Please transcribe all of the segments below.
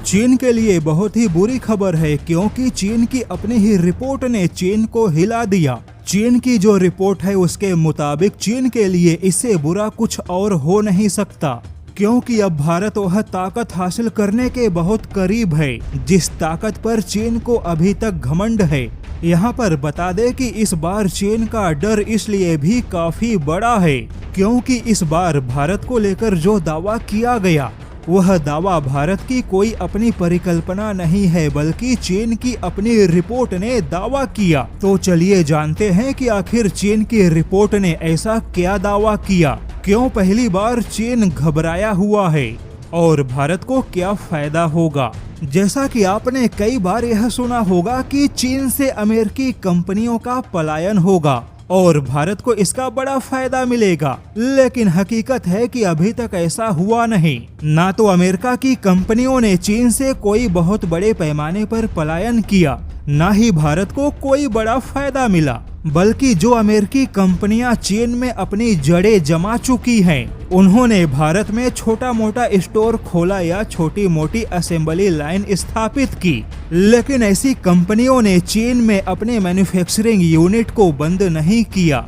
चीन के लिए बहुत ही बुरी खबर है, क्योंकि चीन की अपनी ही रिपोर्ट ने चीन को हिला दिया। चीन की जो रिपोर्ट है उसके मुताबिक चीन के लिए इससे बुरा कुछ और हो नहीं सकता, क्योंकि अब भारत वह ताकत हासिल करने के बहुत करीब है जिस ताकत पर चीन को अभी तक घमंड है। यहाँ पर बता दे कि इस बार चीन का डर इसलिए भी काफी बड़ा है क्योंकि इस बार भारत को लेकर जो दावा किया गया वह दावा भारत की कोई अपनी परिकल्पना नहीं है, बल्कि चीन की अपनी रिपोर्ट ने दावा किया। तो चलिए जानते हैं कि आखिर चीन की रिपोर्ट ने ऐसा क्या दावा किया, क्यों पहली बार चीन घबराया हुआ है और भारत को क्या फायदा होगा। जैसा कि आपने कई बार यह सुना होगा कि चीन से अमेरिकी कंपनियों का पलायन होगा और भारत को इसका बड़ा फायदा मिलेगा, लेकिन हकीकत है कि अभी तक ऐसा हुआ नहीं। ना तो अमेरिका की कंपनियों ने चीन से कोई बहुत बड़े पैमाने पर पलायन किया, ना ही भारत को कोई बड़ा फायदा मिला, बल्कि जो अमेरिकी कंपनियां चीन में अपनी जड़ें जमा चुकी हैं, उन्होंने भारत में छोटा मोटा स्टोर खोला या छोटी मोटी असेंबली लाइन स्थापित की। लेकिन ऐसी कंपनियों ने चीन में अपने मैन्युफैक्चरिंग यूनिट को बंद नहीं किया,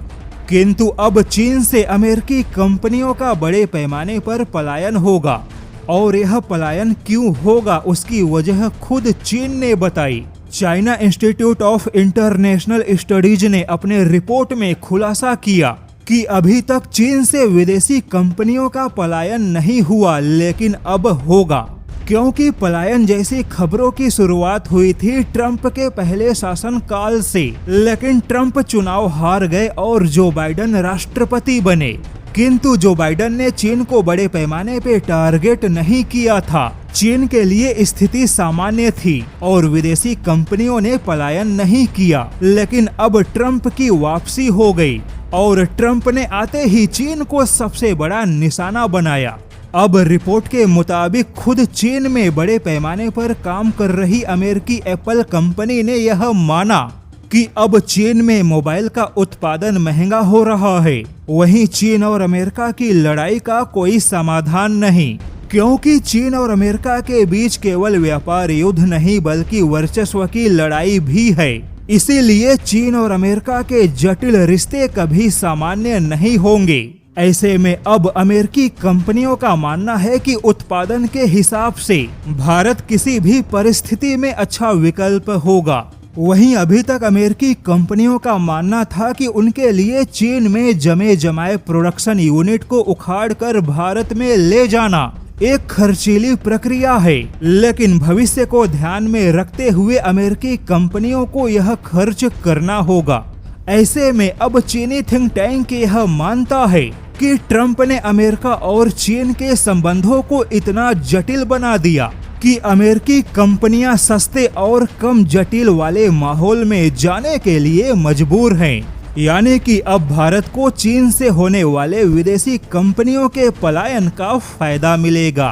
किंतु अब चीन से अमेरिकी कंपनियों का बड़े पैमाने पर पलायन होगा। और यह पलायन क्यों होगा उसकी वजह खुद चीन ने बताई। China institute of international studies ने अपने रिपोर्ट में खुलासा किया कि अभी तक चीन से विदेशी कंपनियों का पलायन नहीं हुआ, लेकिन अब होगा, क्योंकि पलायन जैसी खबरों की शुरुआत हुई थी ट्रंप के पहले शासनकाल से, लेकिन ट्रंप चुनाव हार गए और जो बाइडेन राष्ट्रपति बने। किंतु जो बाइडेन ने चीन को बड़े पैमाने पे टारगेट नहीं किया था। चीन के लिए स्थिति सामान्य थी और विदेशी कंपनियों ने पलायन नहीं किया, लेकिन अब ट्रंप की वापसी हो गई और ट्रंप ने आते ही चीन को सबसे बड़ा निशाना बनाया। अब रिपोर्ट के मुताबिक खुद चीन में बड़े पैमाने पर काम कर रही अमेरिकी एप्पल कंपनी ने यह माना कि अब चीन में मोबाइल का उत्पादन महंगा हो रहा है। वहीं चीन और अमेरिका की लड़ाई का कोई समाधान नहीं, क्योंकि चीन और अमेरिका के बीच केवल व्यापार युद्ध नहीं बल्कि वर्चस्व की लड़ाई भी है। इसीलिए चीन और अमेरिका के जटिल रिश्ते कभी सामान्य नहीं होंगे। ऐसे में अब अमेरिकी कंपनियों का मानना है कि उत्पादन के हिसाब से भारत किसी भी परिस्थिति में अच्छा विकल्प होगा। वहीं अभी तक अमेरिकी कंपनियों का मानना था कि उनके लिए चीन में जमे जमाए प्रोडक्शन यूनिट को उखाड़कर भारत में ले जाना एक खर्चीली प्रक्रिया है, लेकिन भविष्य को ध्यान में रखते हुए अमेरिकी कंपनियों को यह खर्च करना होगा। ऐसे में अब चीनी थिंक टैंक यह मानता है कि ट्रंप ने अमेरिका और चीन के संबंधों को इतना जटिल बना दिया कि अमेरिकी कंपनियां सस्ते और कम जटिल वाले माहौल में जाने के लिए मजबूर हैं। यानी कि अब भारत को चीन से होने वाले विदेशी कंपनियों के पलायन का फायदा मिलेगा।